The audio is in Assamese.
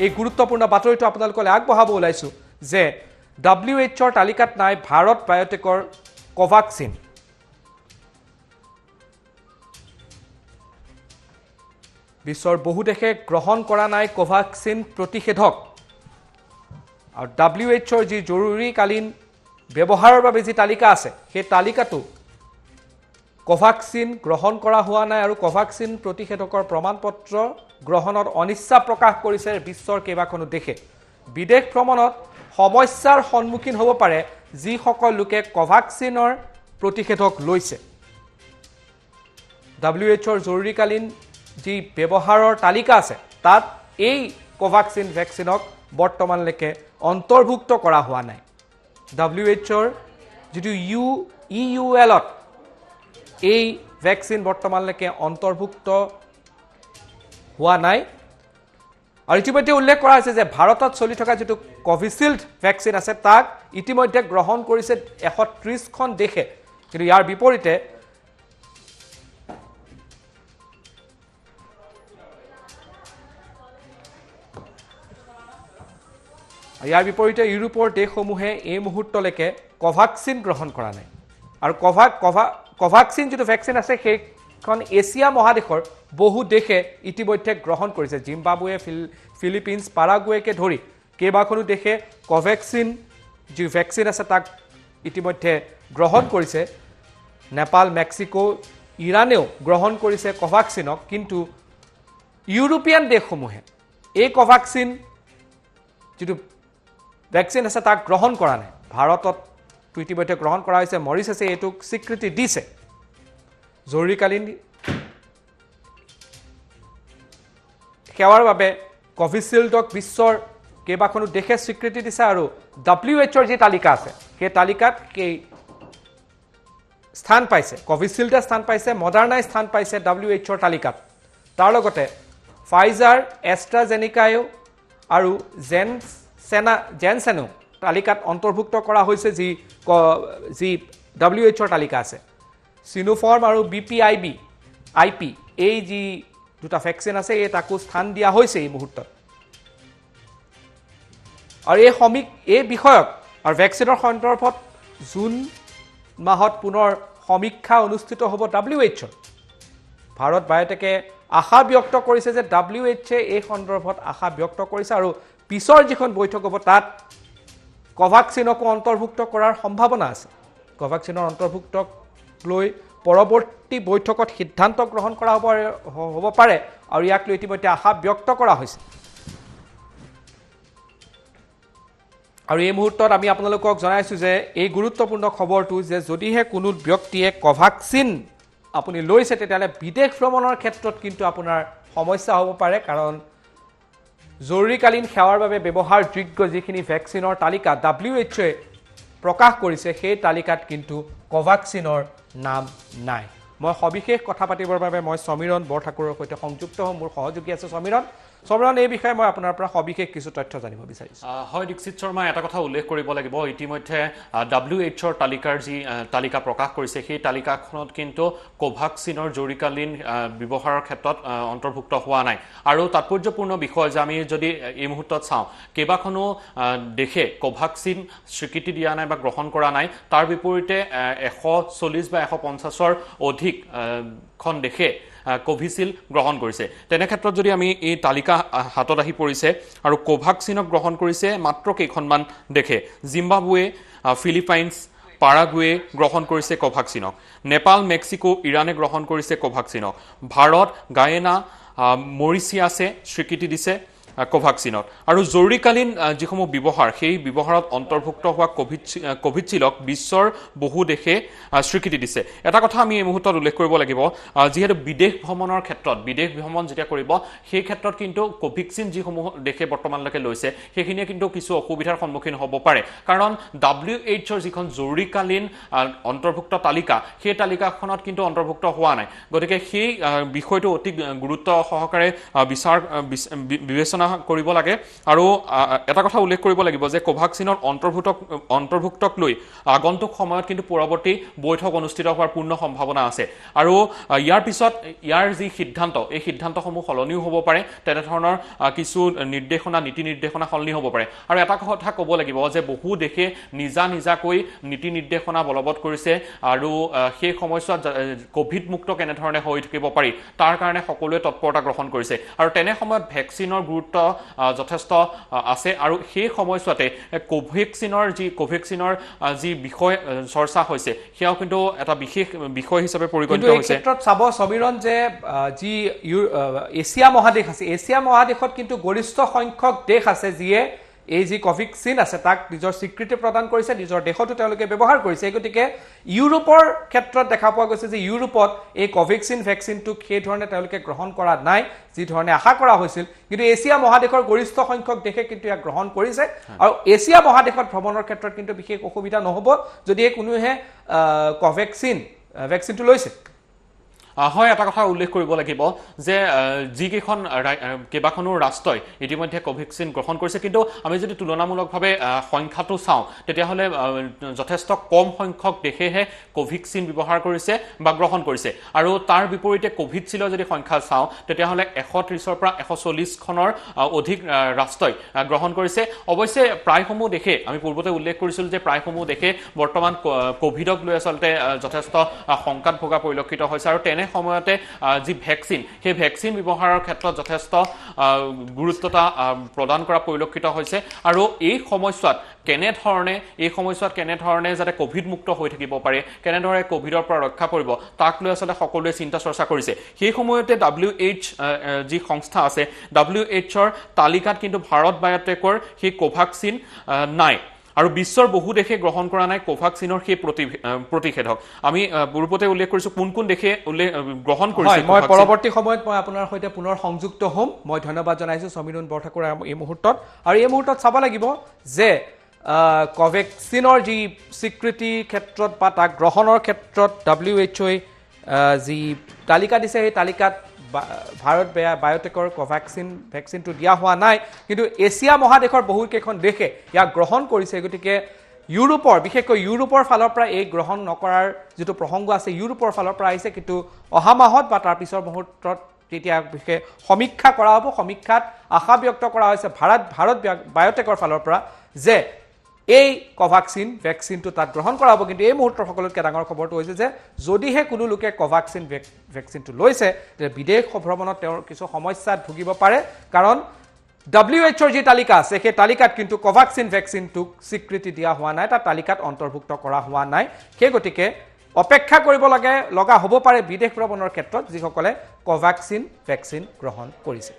এই গুৰুত্বপূৰ্ণ বাতৰিটো আপোনালোকলৈ আগবঢ়াব ওলাইছো যে WHO তালিকাত নাই ভাৰত বায়োটেকৰ কোভাক্সিন। বিশ্বৰ বহু দেশে গ্ৰহণ কৰা নাই কোভাক্সিন প্ৰতিষেধক। আৰু WHOৰ যি জৰুৰীকালীন ব্যৱহাৰৰ বাবে যি তালিকা আছে সেই তালিকাটো কোভাক্সিন গ্ৰহণ কৰা হোৱা নাই আৰু কোভাক্সিন প্ৰতিষেধকৰ প্ৰমাণপত্ৰ গ্ৰহণত অনিচ্ছা প্ৰকাশ কৰিছে বিশ্বৰ কেইবাখনো দেশে। বিদেশ ভ্ৰমণত সমস্যাৰ সন্মুখীন হ'ব পাৰে যিসকল লোকে কোভাক্সিনৰ প্ৰতিষেধক লৈছে। WHOৰ জৰুৰীকালীন যি ব্যৱহাৰৰ তালিকা আছে তাত এই কোভাক্সিন ভেকচিনক বৰ্তমানলৈকে অন্তৰ্ভুক্ত কৰা হোৱা নাই। WHOৰ যিটো EULত এই ভেকচিন বৰ্তমানলৈকে অন্তৰ্ভুক্ত হোৱা নাই। আৰু ইতিমধ্যে উল্লেখ কৰা হৈছে যে ভাৰতত চলি থকা যিটো কোভিচিল্ড ভেকচিন আছে তাক ইতিমধ্যে গ্ৰহণ কৰিছে 130খন দেশে। কিন্তু ইয়াৰ বিপৰীতে ইউৰোপৰ দেশসমূহে এই মুহূৰ্তলৈকে কোভাক্সিন গ্ৰহণ কৰা নাই। আৰু কোভাক্সিন যিটো ভেকচিন আছে সেইখন এছিয়া মহাদেশৰ বহু দেশে ইতিমধ্যে গ্ৰহণ কৰিছে। জিম্বাবুৱে, ফিলিপিন্স, পাৰাগুৱেকে ধৰি কেইবাখনো দেশে কোভেক্সিন যি ভেকচিন আছে তাক ইতিমধ্যে গ্ৰহণ কৰিছে। নেপাল, মেক্সিকো, ইৰাণেও গ্ৰহণ কৰিছে কোভাক্সিনক। কিন্তু ইউৰোপীয়ান দেশসমূহে এই কোভাক্সিন যিটো ভেকচিন আছে তাক গ্ৰহণ কৰা নাই। ভাৰতত ইতিমধ্যে গ্ৰহণ কৰা হৈছে। মৰিছাছে এইটোক স্বীকৃতি দিছে। জৰুৰীকালীন সেৱাৰ বাবে কোভিচিল্ডক বিশ্বৰ কেইবাখনো দেশে স্বীকৃতি দিছে। আৰু WHOৰ যি তালিকা আছে সেই তালিকাত সেই স্থান পাইছে। কোভিচিল্ডে স্থান পাইছে, মডাৰ্নাই স্থান পাইছে WHOৰ তালিকাত। তাৰ লগতে ফাইজাৰ, এষ্ট্ৰাজেনিকায়ো আৰু জেনছেনো তালিকাত অন্তৰ্ভুক্ত কৰা হৈছে যি WHOৰ তালিকা আছে। চিনোফাৰ্ম আৰু BPIP এই যি দুটা ভেকচিন আছে এই তাকো স্থান দিয়া হৈছে এই মুহূৰ্তত। আৰু এই বিষয়ক আৰু ভেকচিনৰ সন্দৰ্ভত জুন মাহত পুনৰ সমীক্ষা অনুষ্ঠিত হ'ব WHOৰ। ভাৰত বায়োটেকে আশা ব্যক্ত কৰিছে যে WHOয়ে এই সন্দৰ্ভত আশা ব্যক্ত কৰিছে আৰু পিছৰ যিখন বৈঠক হ'ব তাত কোভাক্সিনকো অন্তৰ্ভুক্ত কৰাৰ সম্ভাৱনা আছে। কোভাক্সিনৰ অন্তৰ্ভুক্তক লৈ পৰৱৰ্তী বৈঠকত সিদ্ধান্ত গ্ৰহণ কৰা হ'ব পাৰে আৰু ইয়াক লৈ ইতিমধ্যে আশা ব্যক্ত কৰা হৈছে। আৰু এই মুহূৰ্তত আমি আপোনালোকক জনাইছোঁ যে এই গুৰুত্বপূৰ্ণ খবৰটো যে যদিহে কোনো ব্যক্তিয়ে কোভাক্সিন আপুনি লৈছে তেতিয়াহ'লে বিদেশ ভ্ৰমণৰ ক্ষেত্ৰত কিন্তু আপোনাৰ সমস্যা হ'ব পাৰে। কাৰণ জৰুৰীকালীন সেৱাৰ বাবে ব্যৱহাৰযোগ্য যিখিনি ভেকচিনৰ তালিকা WHOয়ে প্ৰকাশ কৰিছে সেই তালিকাত কিন্তু কোভাক্সিনৰ নাম নাই। মই সবিশেষ কথা পাতিবৰ বাবে মই সমীৰণ বৰঠাকুৰৰ সৈতে সংযুক্ত হ'ম। মোৰ সহযোগী আছে সমীৰণ। এই বিষয়ে মই আপোনাৰ পৰা সবিশেষ কিছু তথ্য জানিব বিচাৰিছোঁ। হয় দীক্ষিত শৰ্মা, এটা কথা উল্লেখ কৰিব লাগিব, ইতিমধ্যে WHOৰ তালিকাৰ যি তালিকা প্ৰকাশ কৰিছে সেই তালিকাখনত কিন্তু কোভাক্সিনৰ জৰুৰীকালীন ব্যৱহাৰৰ ক্ষেত্ৰত অন্তৰ্ভুক্ত হোৱা নাই। আৰু তাৎপৰ্যপূৰ্ণ বিষয় যে আমি যদি এই মুহূৰ্তত চাওঁ কেইবাখনো দেশে কোভাক্সিন স্বীকৃতি দিয়া নাই বা গ্ৰহণ কৰা নাই। তাৰ বিপৰীতে 140 বা 150ৰ অধিক খন দেশে কোভিচিল্ড গ্ৰহণ কৰিছে। তেনে ক্ষেত্ৰত যদি আমি এই তালিকা হাতত আহি পৰিছে আৰু কোভাক্সিনক গ্ৰহণ কৰিছে মাত্ৰ কেইখনমান দেশে। জিম্বাবুৱে, ফিলিপাইন্স, পাৰাগুৱে গ্ৰহণ কৰিছে কোভাক্সিনক। নেপাল, মেক্সিকো, ইৰাণে গ্ৰহণ কৰিছে কোভাক্সিনক। ভাৰত, গায়েনা, মৰিচিয়াছে স্বীকৃতি দিছে কোভাক্সিনত। আৰু জৰুৰীকালীন যিসমূহ ব্যৱহাৰ সেই ব্যৱহাৰত অন্তৰ্ভুক্ত হোৱা কোভিচিল্ডক বিশ্বৰ বহু দেশে স্বীকৃতি দিছে। এটা কথা আমি এই মুহূৰ্তত উল্লেখ কৰিব লাগিব, যিহেতু বিদেশ ভ্ৰমণৰ ক্ষেত্ৰত বিদেশ ভ্ৰমণ যেতিয়া কৰিব সেই ক্ষেত্ৰত কিন্তু কোভিক্সিন যিসমূহ দেশে বৰ্তমানলৈকে লৈছে সেইখিনিয়ে কিন্তু কিছু অসুবিধাৰ সন্মুখীন হ'ব পাৰে। কাৰণ WHOৰ যিখন জৰুৰীকালীন অন্তৰ্ভুক্ত তালিকা সেই তালিকাখনত কিন্তু অন্তৰ্ভুক্ত হোৱা নাই। গতিকে সেই বিষয়টো অতি গুৰুত্ব সহকাৰে বিবেচনা বিবেচনা কৰিব লাগে আৰু এটা কথা উল্লেখ কৰিব লাগিব যে কোভাক্সিনৰ অন্তৰ্ভুক্তক লৈ আগন্তুক সময়ত কিন্তু পৰৱৰ্তী বৈঠক অনুষ্ঠিত হোৱাৰ পূৰ্ণ সম্ভাৱনা আছে আৰু ইয়াৰ পিছত ইয়াৰ যি সিদ্ধান্ত এই সিদ্ধান্তসমূহ সলনিও হ'ব পাৰে তেনেধৰণৰ কিছু নিৰ্দেশনা নীতি নিৰ্দেশনা সলনি হ'ব পাৰে আৰু এটা কথা ক'ব লাগিব যে বহু দেশে নিজাকৈ নীতি নিৰ্দেশনা বলবৎ কৰিছে আৰু সেই সময়ছোৱাত কোভিড মুক্ত কেনেধৰণে হৈ থাকিব পাৰি তাৰ কাৰণে সকলোৱে তৎপৰতা গ্ৰহণ কৰিছে আৰু তেনে সময়ত ভেকচিনৰ গুৰুত্ব যথেষ্ট আছে আৰু সেই সময়ছোৱাতে কোভেক্সিনৰ যি বিষয় চৰ্চা হৈছে সেয়াও কিন্তু এটা বিশেষ বিষয় হিচাপে পৰিগণিত হৈছে। এই ক্ষেত্ৰত চাব সমীৰণ যে যি এছিয়া মহাদেশ আছে এছিয়া মহাদেশত কিন্তু গৰিষ্ঠ সংখ্যক দেশ আছে যিয়ে এই যি কোভেক্সিন আছে তাক নিজৰ স্বীকৃতি প্ৰদান কৰিছে নিজৰ দেশতো তেওঁলোকে ব্যৱহাৰ কৰিছে গতিকে ইউৰোপৰ ক্ষেত্ৰত দেখা পোৱা গৈছে যে ইউৰোপত এই কোভেক্সিন ভেকচিনটো সেই ধৰণে তেওঁলোকে গ্ৰহণ কৰা নাই যি ধৰণে আশা কৰা হৈছিল কিন্তু এছিয়া মহাদেশৰ গৰিষ্ঠ সংখ্যক দেশে কিন্তু ইয়াক গ্ৰহণ কৰিছে আৰু এছিয়া মহাদেশত ভ্ৰমণৰ ক্ষেত্ৰত কিন্তু বিশেষ অসুবিধা নহ'ব যদি কোনোহে কোভেক্সিন ভেকচিনটো লৈছে। হয় এটা কথা উল্লেখ কৰিব লাগিব যে যিকেইখন কেইবাখনো ৰাষ্ট্ৰই ইতিমধ্যে কোভেক্সিন গ্ৰহণ কৰিছে কিন্তু আমি যদি তুলনামূলকভাৱে সংখ্যাটো চাওঁ তেতিয়াহ'লে যথেষ্ট কম সংখ্যক দেশেহে কোভেক্সিন ব্যৱহাৰ কৰিছে বা গ্ৰহণ কৰিছে আৰু তাৰ বিপৰীতে কোভিডশিলৰ যদি সংখ্যা চাওঁ তেতিয়াহ'লে 130ৰ পৰা 140খনৰ অধিক ৰাষ্ট্ৰই গ্ৰহণ কৰিছে। অৱশ্যে প্ৰায়সমূহ দেশে আমি পূৰ্বতে উল্লেখ কৰিছিলোঁ যে প্ৰায়সমূহ দেশে বৰ্তমান কোভিডক লৈ আচলতে যথেষ্ট শংকাত ভোগা পৰিলক্ষিত হৈছে আৰু তেনে সময়তে যি ভেকচিন সেই ভেকচিন ব্যৱহাৰৰ ক্ষেত্ৰত যথেষ্ট গুৰুত্বতা প্ৰদান কৰা পৰিলক্ষিত হৈছে আৰু এই সময়ছোৱাত কেনেধৰণে যাতে কোভিড মুক্ত হৈ থাকিব পাৰে কেনেদৰে কোভিডৰ পৰা ৰক্ষা পৰিব তাক লৈ আচলতে সকলোৱে চিন্তা চৰ্চা কৰিছে। সেই সময়তে WHO যি সংস্থা আছে WHOৰ তালিকাত কিন্তু ভাৰত বায়'টেকৰ সেই কোভাক্সিন নাই আৰু বিশ্বৰ বহু দেশে গ্ৰহণ কৰা নাই কোভাক্সিনৰ সেই প্ৰতিষেধক। আমি পূৰ্বতে উল্লেখ কৰিছোঁ কোন দেশে গ্ৰহণ কৰিছে। মই পৰৱৰ্তী সময়ত মই আপোনাৰ সৈতে পুনৰ সংযুক্ত হ'ম। মই ধন্যবাদ জনাইছোঁ সমীৰণ বৰঠাকুৰ এই মুহূৰ্তত আৰু এই মুহূৰ্তত চাব লাগিব যে কোভেক্সিনৰ যি স্বীকৃতিৰ ক্ষেত্ৰত বা তাক গ্ৰহণৰ ক্ষেত্ৰত WHOই যি তালিকা দিছে সেই তালিকাত ভাৰত বায়'টেকৰ কোভেক্সিন ভেকচিনটো দিয়া হোৱা নাই কিন্তু এছিয়া মহাদেশৰ বহুকেইখন দেশে ইয়াক গ্ৰহণ কৰিছে গতিকে ইউৰোপৰ বিশেষকৈ ইউৰোপৰ ফালৰ পৰা এই গ্ৰহণ নকৰাৰ যিটো প্ৰসংগ আছে ইউৰোপৰ ফালৰ পৰা আহিছে কিন্তু অহা মাহত বা তাৰ পিছৰ মুহূৰ্তত তেতিয়া বিশেষ সমীক্ষা কৰা হ'ব। সমীক্ষাত আশা ব্যক্ত কৰা হৈছে ভাৰত বায়'টেকৰ ফালৰ পৰা যে এই কোভেক্সিন ভেকচিনটো তাত গ্ৰহণ কৰা হ'ব কিন্তু এই মুহূৰ্তৰ সকলোতকৈ ডাঙৰ খবৰটো হৈছে যে যদিহে কোনো লোকে কোভেক্সিন ভেকচিনটো লৈছে তেতিয়া বিদেশ ভ্ৰমণত তেওঁৰ কিছু সমস্যাত ভুগিব পাৰে কাৰণ WHOৰ যি তালিকা আছে সেই তালিকাত কিন্তু কোভেক্সিন ভেকচিনটোক স্বীকৃতি দিয়া হোৱা নাই তাৰ তালিকাত অন্তৰ্ভুক্ত কৰা হোৱা নাই সেই গতিকে অপেক্ষা কৰিব লগা হ'ব পাৰে বিদেশ ভ্ৰমণৰ ক্ষেত্ৰত যিসকলে কোভেক্সিন ভেকচিন গ্ৰহণ কৰিছে।